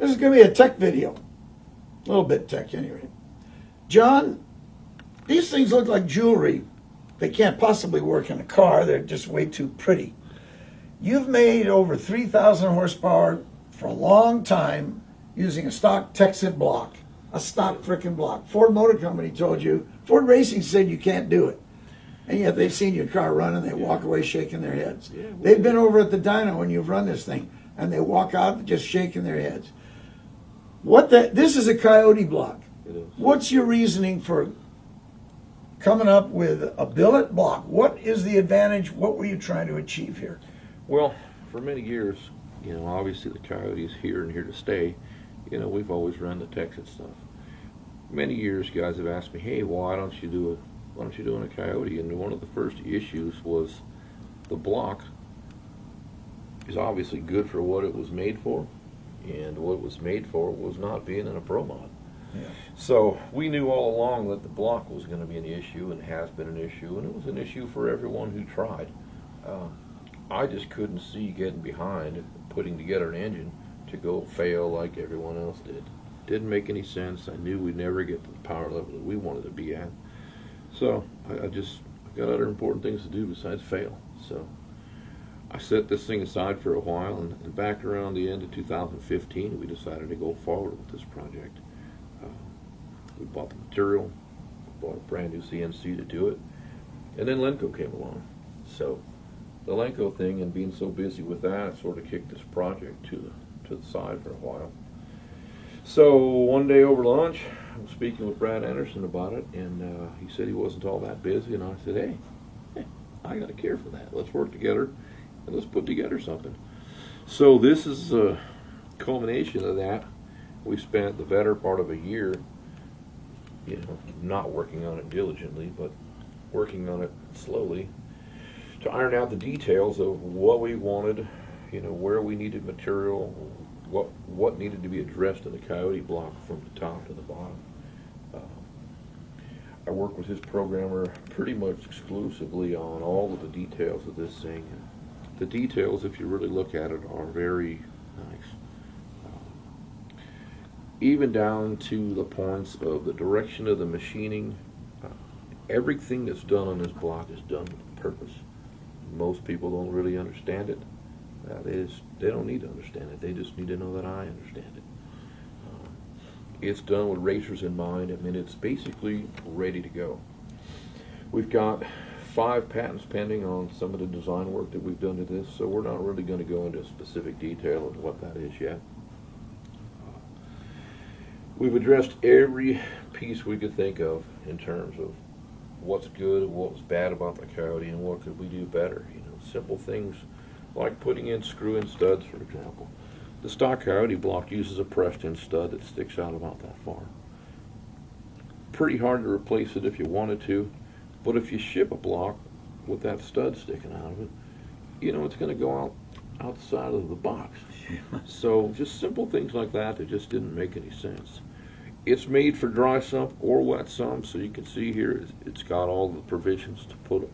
This is going to be a tech video. A little bit tech anyway. John, these things look like jewelry. They can't possibly work in a car. They're just way too pretty. You've made over 3,000 horsepower for a long time using a stock Texas block. A stock frickin' block. Ford Motor Company told you, Ford Racing said you can't do it. And yet they've seen your car run and they walk away shaking their heads. Yeah, they've been over at the dyno when you've run this thing and they walk out just shaking their heads. This is a Coyote block. It is. What's your reasoning for coming up with a billet block? What is the advantage? What were you trying to achieve here? Well, for many years, obviously the Coyote is here and here to stay. We've always run the Texas stuff. Many years, guys have asked me, "Hey, why don't you do a Coyote?" And one of the first issues was the block is obviously good for what it was made for, and what it was made for was not being in a Pro Mod. Yeah. So we knew all along that the block was going to be an issue, and has been an issue, and it was an issue for everyone who tried. I just couldn't see getting behind putting together an engine to go fail like everyone else did. Didn't make any sense. I knew we'd never get to the power level that we wanted to be at. So I've got other important things to do besides fail. So I set this thing aside for a while, and back around the end of 2015, we decided to go forward with this project. We bought the material, bought a brand new CNC to do it, and then Lenco came along. So the Lenco thing and being so busy with that sort of kicked this project to the side for a while. So one day over lunch, I was speaking with Brad Anderson about it, and he said he wasn't all that busy, and I said, hey, I got to care for that. Let's work together, and let's put together something. So this is a culmination of that. We spent the better part of a year, not working on it diligently, but working on it slowly to iron out the details of what we wanted, where we needed material, what needed to be addressed in the Coyote block from the top to the bottom. I work with his programmer pretty much exclusively on all of the details of this thing. The details, if you really look at it, are very nice. Even down to the points of the direction of the machining. Everything that's done on this block is done with purpose. Most people don't really understand it. They don't need to understand it. They just need to know that I understand it. It's done with racers in mind. I mean, it's basically ready to go. We've got 5 patents pending on some of the design work that we've done to this, so we're not really going to go into specific detail of what that is yet. We've addressed every piece we could think of in terms of what's good and what was bad about the Coyote and what could we do better. Simple things like putting in screw-in studs, for example. The stock Coyote block uses a pressed-in stud that sticks out about that far. Pretty hard to replace it if you wanted to, but if you ship a block with that stud sticking out of it, it's going to go outside of the box. So just simple things like that just didn't make any sense. It's made for dry sump or wet sump, so you can see here it's got all the provisions to put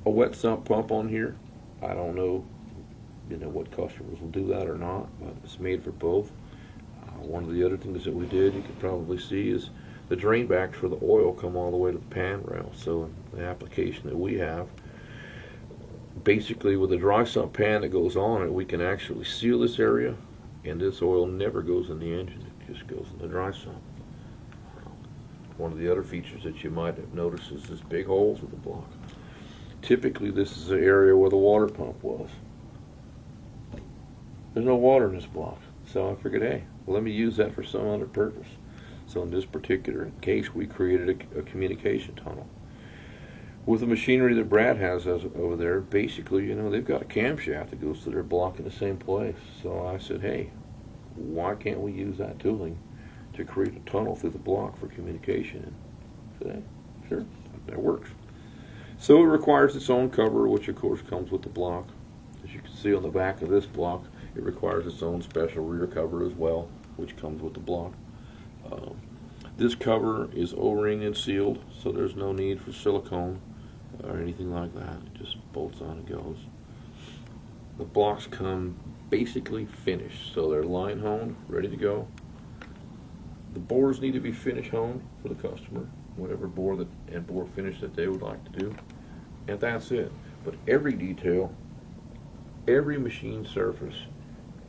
a wet sump pump on here. I don't know, what customers will do that or not, but it's made for both. One of the other things that we did, you could probably see, is the drain backs for the oil come all the way to the pan rail. So in the application that we have, basically with a dry sump pan that goes on it, we can actually seal this area, and this oil never goes in the engine. It just goes in the dry sump. One of the other features that you might have noticed is this big holes in the block. Typically this is the area where the water pump was. There's no water in this block, so I figured, hey, let me use that for some other purpose. So in this particular case, we created a communication tunnel. With the machinery that Brad has over there, basically, they've got a camshaft that goes to their block in the same place. So I said, hey, why can't we use that tooling to create a tunnel through the block for communication? And I said, hey, sure, that works. So it requires its own cover, which of course comes with the block. As you can see on the back of this block, it requires its own special rear cover as well, which comes with the block. This cover is O-ring and sealed, so there's no need for silicone or anything like that. It just bolts on and goes. The blocks come basically finished. So they're line honed, ready to go. The bores need to be finish honed for the customer, whatever bore finish that they would like to do, and that's it. But every detail, every machine surface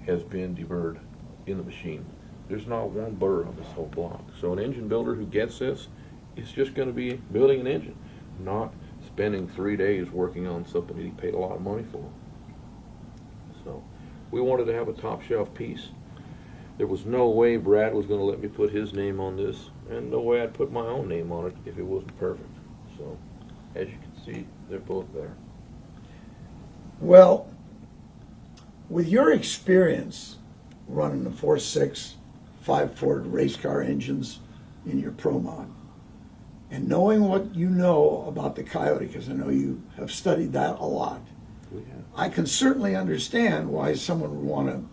has been deburred in the machine. There's not one burr on this whole block. So an engine builder who gets this is just going to be building an engine, not spending 3 days working on something that he paid a lot of money for. So we wanted to have a top shelf piece. There was no way Brad was going to let me put his name on this, and no way I'd put my own name on it if it wasn't perfect. So as you can see, they're both there. Well, with your experience running the 4.6, 5 race car engines in your Pro Mod, and knowing what you know about the Coyote, because I know you have studied that a lot, I can certainly understand why someone would want to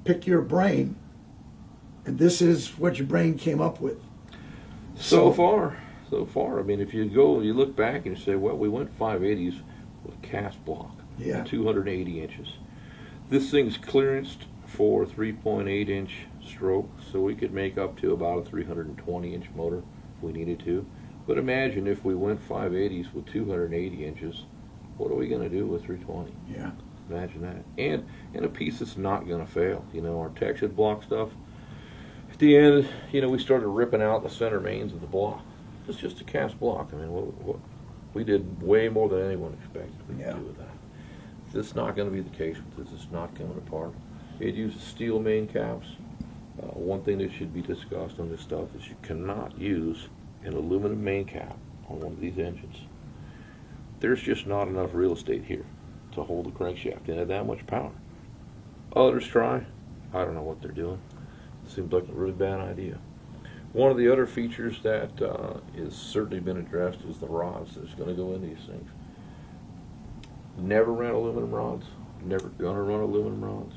pick your brain, and this is what your brain came up with. So far. I mean, if you look back and you say, well, we went 580s with cast block, 280 inches. This thing's clearanced for 3.8 inch stroke, so we could make up to about a 320 inch motor if we needed to. But imagine if we went 580s with 280 inches, what are we going to do with 320? Yeah. Imagine that. And a piece that's not going to fail. You know, our textured block stuff, at the end, we started ripping out the center mains of the block. It's just a cast block. I mean, we did way more than anyone expected we could do with that. This is not going to be the case with this. It's not coming apart. It uses steel main caps. One thing that should be discussed on this stuff is you cannot use an aluminum main cap on one of these engines. There's just not enough real estate here to hold the crankshaft in at that much power. Others try. I don't know what they're doing. Seems like a really bad idea. One of the other features that has certainly been addressed is the rods that's going to go in these things. Never ran aluminum rods. Never going to run aluminum rods.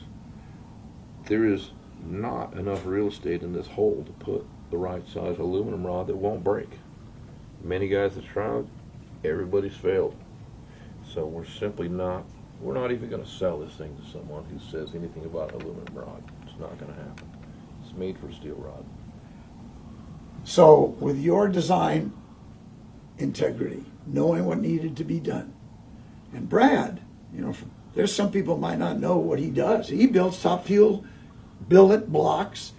There is not enough real estate in this hole to put the right size aluminum rod that won't break. Many guys have tried. Everybody's failed. So we're not even going to sell this thing to someone who says anything about an aluminum rod. It's not going to happen. It's made for a steel rod. So with your design integrity, knowing what needed to be done, and Brad, there's some people might not know what he does. He builds top fuel billet blocks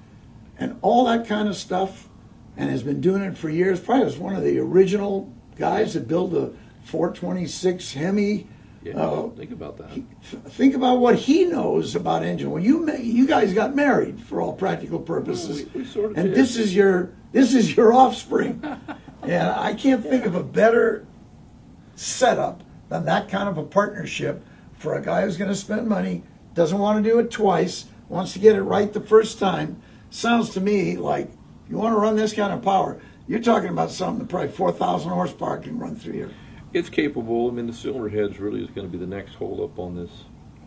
and all that kind of stuff, and has been doing it for years. Probably was one of the original guys that built a 426 Hemi. Yeah, think about that. Think about what he knows about engine. When you guys got married, for all practical purposes, we sort of and did. this is your offspring, and I can't think of a better setup than that kind of a partnership for a guy who's going to spend money, doesn't want to do it twice, wants to get it right the first time. Sounds to me like you want to run this kind of power, you're talking about something that probably 4,000 horsepower can run through here. It's capable. I mean, the cylinder heads really is going to be the next hold up on this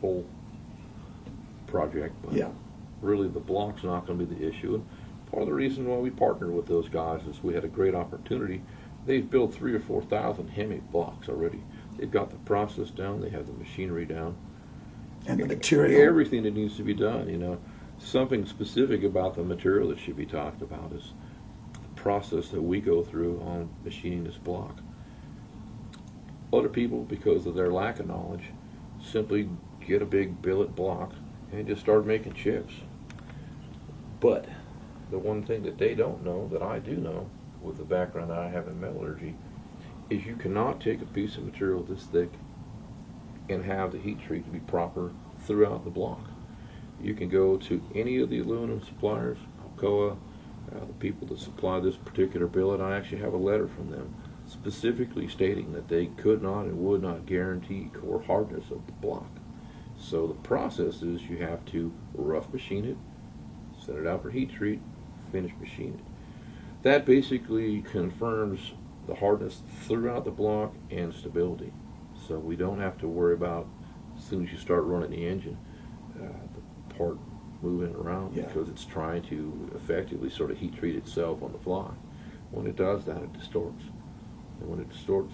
whole project. But really, the block's not going to be the issue. And part of the reason why we partnered with those guys is we had a great opportunity. They've built 3,000 or 4,000 Hemi blocks already. They've got the process down. They have the machinery down. And the material. Everything that needs to be done, Something specific about the material that should be talked about is the process that we go through on machining this block. Other people, because of their lack of knowledge, simply get a big billet block and just start making chips. But the one thing that they don't know, that I do know, with the background that I have in metallurgy, is you cannot take a piece of material this thick and have the heat treat to be proper throughout the block. You can go to any of the aluminum suppliers, Alcoa, the people that supply this particular billet. I actually have a letter from them specifically stating that they could not and would not guarantee core hardness of the block. So the process is you have to rough machine it, set it out for heat treat, finish machine it. That basically confirms the hardness throughout the block and stability. So we don't have to worry about, as soon as you start running the engine, the part moving around because it's trying to effectively sort of heat treat itself on the fly. When it does that, it distorts. And when it distorts,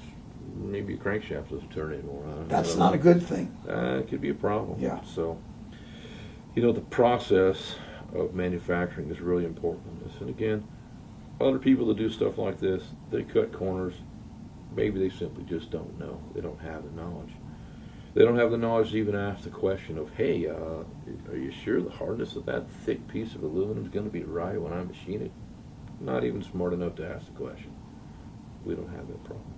maybe a crankshaft doesn't turn anymore. That's not a good thing. It could be a problem. Yeah. So You know, the process of manufacturing is really important in this. And again, other people that do stuff like this, they cut corners. Maybe they simply just don't know. They don't have the knowledge. They don't have the knowledge to even ask the question of, hey, are you sure the hardness of that thick piece of aluminum is going to be right when I machine it? Not even smart enough to ask the question. We don't have that problem.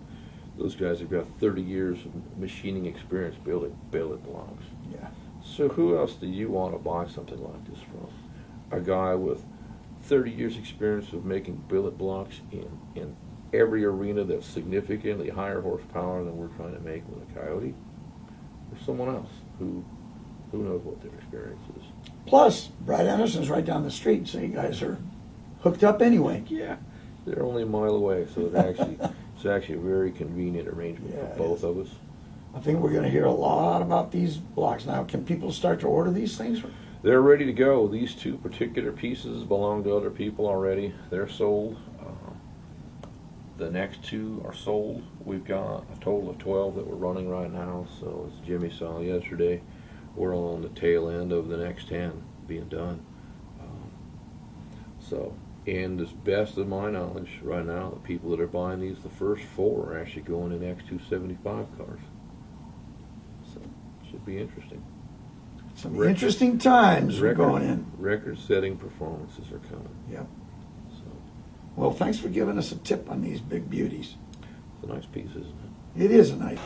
Those guys have got 30 years of machining experience building billet blocks. Yeah. So who else do you want to buy something like this from? A guy with 30 years experience of making billet blocks in every arena that's significantly higher horsepower than we're trying to make with a Coyote? Or someone else who knows what their experience is? Plus, Brad Anderson's right down the street, so you guys are hooked up anyway. Yeah, they're only a mile away, so it's actually a very convenient arrangement Yeah, for both of us. I think we're going to hear a lot about these blocks. Now, can people start to order these things? They're ready to go. These two particular pieces belong to other people already. They're sold. The next two are sold. We've got a total of 12 that we're running right now. So as Jimmy saw yesterday, we're on the tail end of the next 10 being done. And as best of my knowledge, right now, the people that are buying these, the first 4 are actually going in X275 cars. So it should be interesting. Some interesting times we're going in. Record-setting performances are coming. Yep. So Well, thanks for giving us a tip on these big beauties. it's a nice piece, isn't it? It is a nice